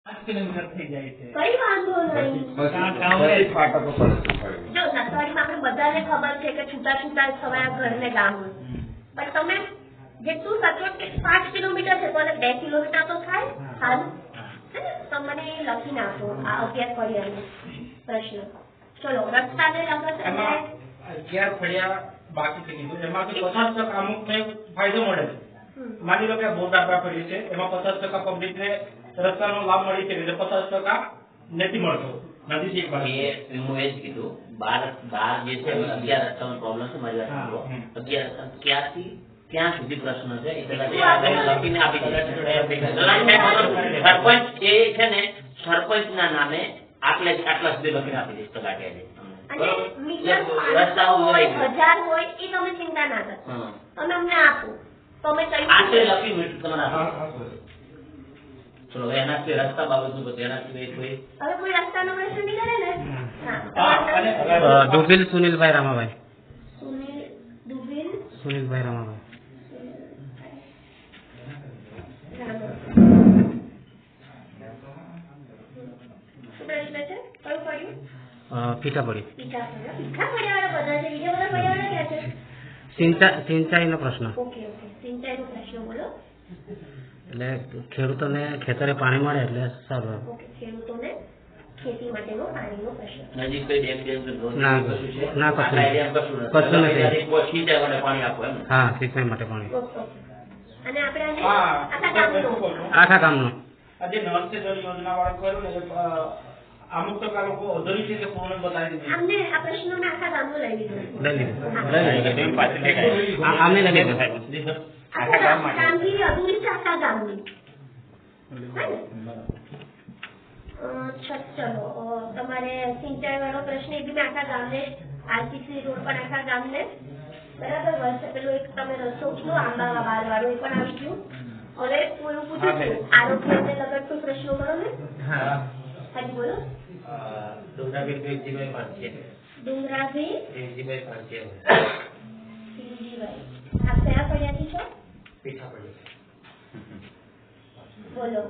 5 kilometre થઈ જાય છે. કઈ વાંધો નહીં. જો નસવાડીમાં આપણે બધાને ખબર છે કે છૂટા છૂટા તમારા ઘરને ગામ હોય, પણ તમે જેટલું સચોટ કે 5 કિલોમીટર છે તો 2 કિલોમીટર તો થાય. હાલ તો મને લખી નાખો આ 11 ફળિયાનો પ્રશ્ન. ચલો રસ્તાને લખો. 11 ફળિયા બાકી છે કીધું, એમાંથી 50% અમુકને ફાયદો મળે છે. માની લો કે બોર્ડ આપવા પડ્યું છે, એમાં 50% પબ્લિકને રસ્તાનો લાભ મળી છે, એટલે 50% નથી મળતો. નથી એક બાજુ હું એ જ કીધું 12 જે છે 11 રસ્તાનો પ્રોબ્લેમ છે. મારી વાત સાંભળો. 11 રસ્તા ક્યાંથી ક્યાં સુધી પ્રશ્ન છે એ પેલા લખીને આપી દીધા. સરપંચ એ છે ને સરપંચના નામે આટલા સુધી લખીને આપી દઈશ તલાટીને. અને મીટર 1000 હોય એ તમે ચિંતા ના કરો, તમે અમને આપો તમે કઈ આટલે લખી મીટર તમને આપો. ચલો એના સિવાય રસ્તા બાબતનું બધું એના સિવાય કોઈ હવે કોઈ રસ્તાનો પ્રશ્ન નહીં કરે ને. ડુબિલ સુનિલભાઈ રામાભાઈ. સુનિલભાઈ રામાભાઈ. પીઠાપડી. સિંચાઈનો પ્રશ્ન. એટલે ખેડૂતોને ખેતરે પાણી મળે એટલે સારું. ખેડૂતોને ખેતી માટેનો પાણીનો પ્રશ્ન. નજીક કોઈ ડેમ ના કશું નથી. પાણી આપો એમ. હા, સિંચાઈ માટે પાણી. અને આપણે આખા ગામનો આજે નળ સે જળ યોજના વાળું કર્યું ને અમુક ટકા લોકો અધૂરી છે કે પૂર્ણ બતાવી દીધું. અમને આ પ્રશ્નો મેં આખા ગામનો લઈ લીધો. આમને લઈ લીધો. આખા ગામની અધૂરી છે, આખા ગામની. ચલો તમારે સિંચાઈ વાળો પ્રશ્ન એ બી મેં આખા ગામને, આરસીસી રોડ પણ આખા ગામને બરાબર વર્ષ પેલું એક તમે રસ્તો કીધો આંબા બાર વાળો એ પણ આવી ગયું. હવે હું એવું પૂછું છું આરોગ્યને લગતું પ્રશ્નો કરો ને. હાજી બોલો. ડુંગરાભાઈ દેવજીભાઈ પાંચે. ડુંગરાભાઈ દેવજીભાઈ પાંચે. આપ કયા ફળિયાથી છો? પીઠાપડી. બોલો.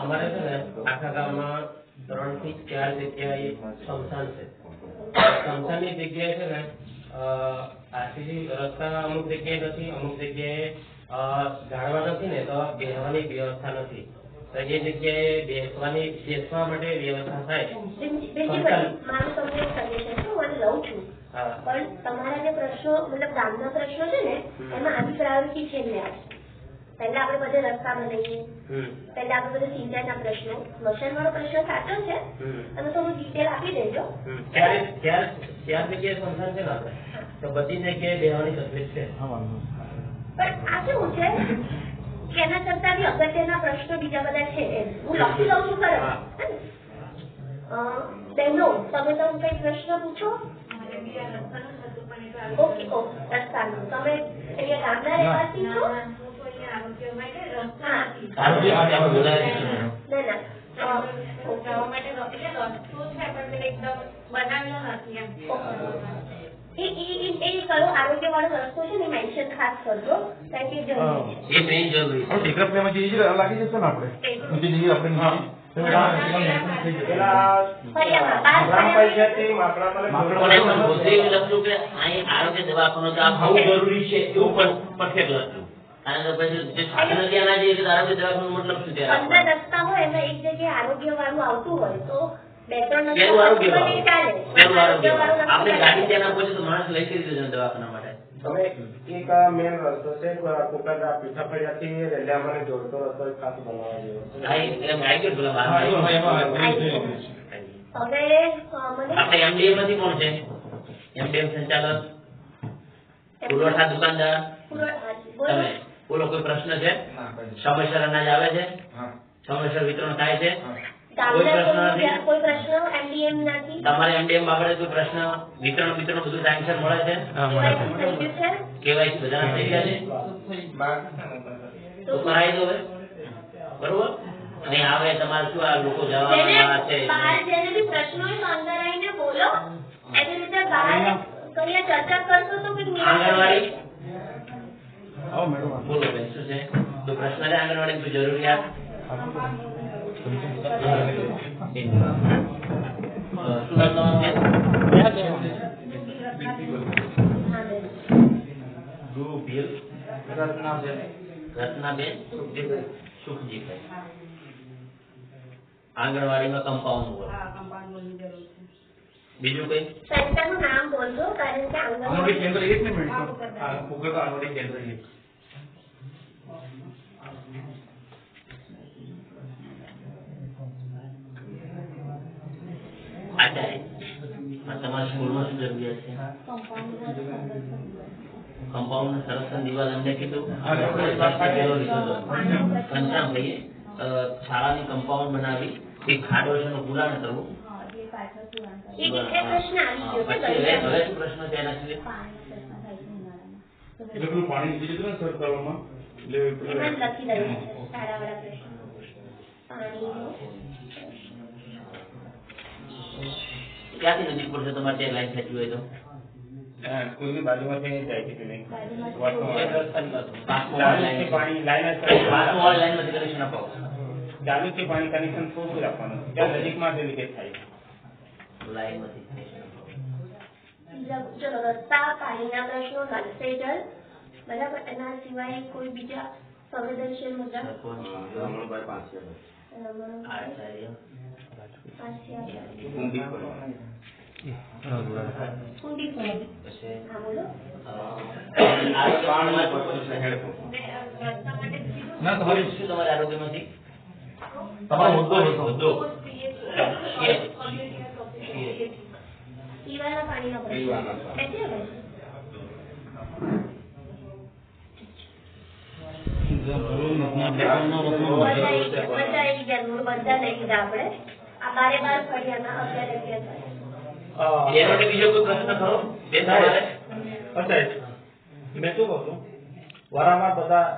અમારે છે ને આખા ગામમાં 3 થી 4 જગ્યાએ સ્મશાન છે. સ્મશાનની જગ્યાએ છે ને આરસીસી રસ્તા અમુક જગ્યાએ નથી, અમુક જગ્યાએ ઝાડવા નથી ને તો બેસવાની વ્યવસ્થા નથી. તો જે જગ્યાએ બેસવા માટે વ્યવસ્થા થાય. મારું તમને સજેશન છે, હું લઉં છું, પણ તમારા જે પ્રશ્નો મતલબ ગામના પ્રશ્નો છે ને એમાં આની પ્રાયોરિટી છે ને. પહેલા આપણે બધે રસ્તા બનાવીએ, પહેલા આપણે બધે સિંચાઈના પ્રશ્નો, સ્મશાન વાળો પ્રશ્ન સાચો છે, તમે થોડું ડિટેલ આપી દેજો. 4 જગ્યાએ સ્મશાન છે ને આપણે તો બધી જગ્યાએ બેસવાની તકલીફ છે. પણ આ કેવું છે કે એના કરતા બી અગત્યના પ્રશ્નો બીજા બધા છે. હું લખી લઉં છું ખરો. બહેનો તમે તો કઈ પ્રશ્ન પૂછો. ઓકે રસ્તાનો તમે અહીંયા ગામના રહેવાસી છો? આરોગ્ય વાળો રસ્તો છે ને મેન્શન ખાસ કરજો કારણ કે જરૂરી છે. રસ્તા હોય એમાં એક જગ્યાએ આરોગ્ય વાળું આવતું હોય તો 2-3 માણસ લઈ કરી દેજો દવાખાના માટે. એક મેન રસ્તો છે કોકરા પીઠાપડિયાથી રેલિયામાં જોડતો રસ્તો ખાસ બનાવવા જેવો છે. આપણે એમડીએમ માંથી કોણ છે? એમડીએમ સંચાલક, પુરવઠા દુકાનદાર. તમે બોલો, કોઈ પ્રશ્ન છે? સમયસર અનાજ આવે છે? સમયસર વિતરણ થાય છે? કોઈ પ્રશ્ન નથી? કોઈ પ્રશ્ન એમડીએમ નથી? તમારે એમડીએમ બાબતે કોઈ પ્રશ્ન? વિતરણ બધું ટાઈમસર મળે છે? કેવાયસી બધા થઈ ગયા છે તો કરાવી દો બરોબર. નહીં આવે તમારે શું આ લોકો જવાના છે બહાર જેને બી પ્રશ્નો હોય તો અંદર આવીને બોલો, એની રીતે બહાર કરીએ ચર્ચા કરશો તો કે આંગણવાડી બોલો બેન શું છે? તો પ્રશ્ન છે આંગણવાડી જરૂરિયાત શું નામ તમારું બેન? હા બેન. રૂભીલ રત્નાબેન સુખજીભાઈ. આંગણવાડીમાં કમ્પાઉન્ડ હોય. બીજું કઈ? સેન્ટરનું નામ બોલજો કારણ કે આંગણવાડી કેન્દ્ર આંગણવાડી એક ને મિનિટ ભૂગર્ભ આંગણવાડી કેન્દ્ર એક. આચાર્ય આ તમારા સ્કૂલમાં શું જરૂરિયાત છે? કમ્પાઉન્ડ સંરક્ષણ દિવાલ અમને કીધું ઘનશ્યામભાઈએ શાળાની કમ્પાઉન્ડ બનાવી એક ખાડો છે એનું પુરાણ કરવું. એ પ્રશ્ન આવી ગયો છે. પછી હવે શું પ્રશ્ન છે એના સિવાય? એટલે પેલું પાણી નીકળી જતું ને સર કરવામાં એટલે એમાં લખી દઈએ છે શાળાવાળા પ્રશ્ન. પાણીનો ક્યાંથી નજીક પડશે તમારે ત્યાં લાઈન થતી હોય તો? સ્કૂલની બાજુમાંથી જાય છે કે નહીં? પાછું પાણી લાઈન વાળી લાઈનમાંથી કનેક્શન અપાવો. ચાલુથી પાણી કનેક્શન થોડું રાખવાનું ત્યાં નજીકમાં જ લીકેજ થાય. લાઈનમાંથી કનેક્શન અપાવો. ચલો રસ્તા પાણીના પ્રશ્નો નલસેજલ બરાબર. એના સિવાય કોઈ બીજા સંવેદનશીલ મુદ્દા? આચાર્ય ઊંડી પડી. પછી હા બોલો. ના તમારી શું તમારે આરોગ્યમાંથી તમારો મુદ્દો પીવાના પાણીનો પ્રશ્ન એટલે હવે બધા એક જન્મ બધા લઈ લીધા આપણે. આ 12 ફળિયાના 11 એનો બીજો કોઈ પ્રશ્ન ખરો? બે તમારે અચ્છા મેં શું કહું છું વારંવાર બધા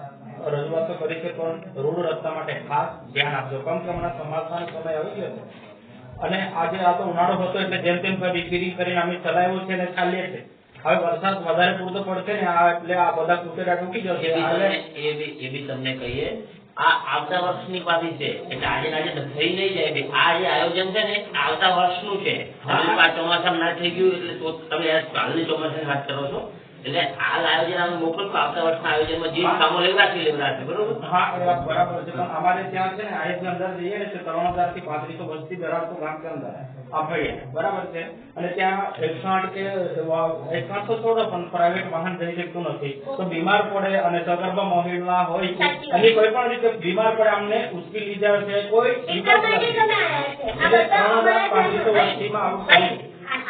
રજૂઆતો કરી છે પણ રોડ રસ્તા માટે ખાસ ધ્યાન આપજો. કેમ કે હમણાં ચોમાસાનો સમય આવી ગયો છે અને આજે આ તો ઉનાળો હતો એટલે જેમ તેમ કરી કરીને અમે ચલાવ્યો છે અને ચાલીએ છે. હવે વરસાદ વધારે પૂરતો પડશે ને આ એટલે આ બધા કુટેરા ટૂંકી જશે. એ બી તમને કહીએ આ આવતા વર્ષની પાછી છે એટલે આજે થઈ નહીં જાય. આ જે આયોજન છે ને આવતા વર્ષનું છે. આ ચોમાસામાં ના થઈ ગયું એટલે તો તમે હાલની ચોમાસાની વાત કરો છો એટલે હાલ આયોજન અમે મોકલો આવતા વર્ષના આયોજનમાં જે કામો લેવડાશે બરોબર. હા એ વાત બરાબર છે પણ અમારે ત્યાં છે ને આયોજન અંદર જઈએ ને તો 3000 થી 3500 વસ્તી ધરાવતું ગામ કે અંદર ફળિયા બરાબર છે અને ત્યાં 108 કે 108 તો છોડો પણ પ્રાઇવેટ વાહન જઈ શકતું નથી તો બીમાર પડે અને સગર્ભા મહિલા હોય અને કોઈ પણ રીતે બીમાર પડે અમને ઉશ્કેલી જાય છે કોઈ એટલા માટે તમે આવ્યા છે. આ બધા 3500 વસ્તીમાં આવું કરી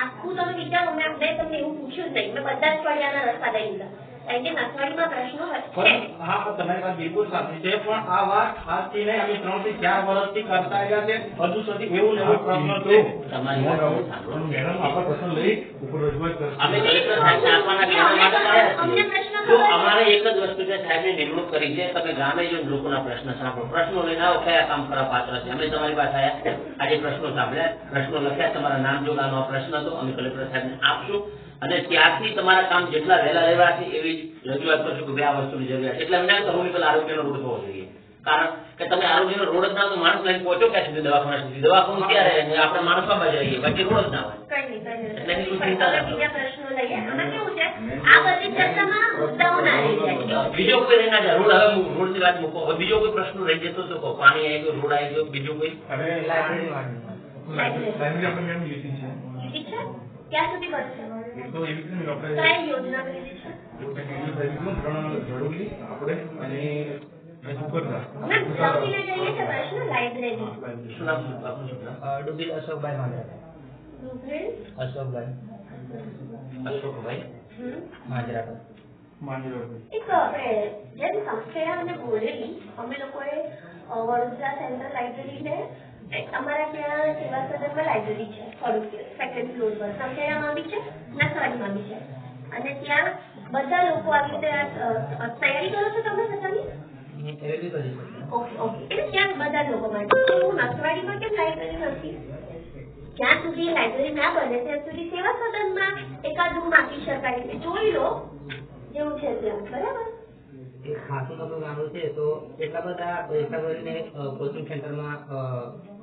આખું તમે વિચારો મેં તમને એવું પૂછ્યું જ નહીં. મેં બધા જ ફળિયાના રસ્તા લઈ લીધા કારણ કે નસવાડીમાં પ્રશ્નો છે. હા તમારી વાત બિલકુલ સાચી છે પણ આ વાત આજથી નહીં અમે 3 થી 4 વર્ષથી કરતા આવ્યા છે હજુ સુધી એવું ને એવું પ્રશ્ન છે. તમારી વાત સાંભળો. મેડમ આપણા પ્રશ્ન લઈ ઉપર રજૂઆત કરશે. અમે કલેક્ટર સાહેબને આપવાના કહેવા માટે આવ્યા છીએ. તો અમારે એક જ વસ્તુ છે સાહેબની નિમણૂક કરી છે તમે ગામે જો લોકોના પ્રશ્ન સાંભળો પ્રશ્નો લઈને આવો કયા કામ કરવા પાત્ર છે. અમે તમારી પાસે આવ્યા આજે પ્રશ્નો સાંભળ્યા પ્રશ્નો લખ્યા તમારા નામ જોડાનો પ્રશ્ન હતો અમે કલેક્ટર સાહેબને આપશું અને ત્યારથી તમારા કામ જેટલા વહેલા લેવા છે એવી રજૂઆત કરશું કે બે આ વસ્તુની જરૂરિયાત એટલે અમે તમને પેલા આરોગ્યનો રોડ થવો જોઈએ કારણ કે તમે આરોગ્યનો રોડ જ ના તો માણસ લઈને પહોંચો ક્યાં સુધી દવાખાના સુધી દવાખાનું ક્યારે આપણે માણસમાં બજાવીએ બાકી રોડ જ ના હોય. એટલે એની કોઈ ચિંતા ના કરો. બીજા પ્રશ્નો લઈએ. આમાં કેવું છે આ બધી ચર્ચામાં મુદ્દાઓ ના રહી જાય. બીજો કોઈ રહી ના જાય રોડ હવે રોડની વાત મૂકો હવે બીજો કોઈ પ્રશ્ન રહી જતો તો કહો પાણી આવી ગયું રોડ આવી ગયો બીજો કોઈ હવે લાઇબ્રેરી લાઇબ્રેરી આપણે મેમ લીધી છે ઠીક છે ક્યાં સુધી બનશે? તો એવી રીતે આપણે કઈ યોજના લીધી છે? ઝડુલી આપણે અને ઉપરના મેં લખીને જઈએ છે પ્રશ્ન લાઇબ્રેરી. શું નામ છે આપનું શું નામ? ડુબીલ અશોકભાઈ માંજરા. રૂપરેલ? અશોકભાઈ અશોકભાઈ માંજરા. એક આપણે જેમ સંસ્થા અને બોલેલી અમે લોકોએ વડોદરા સેન્ટ્રલ લાઇબ્રેરીને અમારા ત્યાં સેવા સદનમાં લાઇબ્રેરી છે સેકન્ડ ફ્લોર પર સંખેડામાં બી છે નસવાડીમાં બી છે અને ત્યાં બધા લોકો આવી રીતે તૈયારી કરો છો તમે બધાની? ઓકે એટલે ત્યાં બધા લોકો માટે હું નસવાડીમાં કેમ લાઇબ્રેરી નથી? જ્યાં સુધી લાઇબ્રેરી ના બને ત્યાં સુધી સેવા સદનમાં એકાદ રૂમ આપી શકાય એટલે જોઈ લો જેવું છે ત્યાં બરાબર. ખાસું આપણું ગામડું છે તો એટલા બધા કોચિંગ સેન્ટરમાં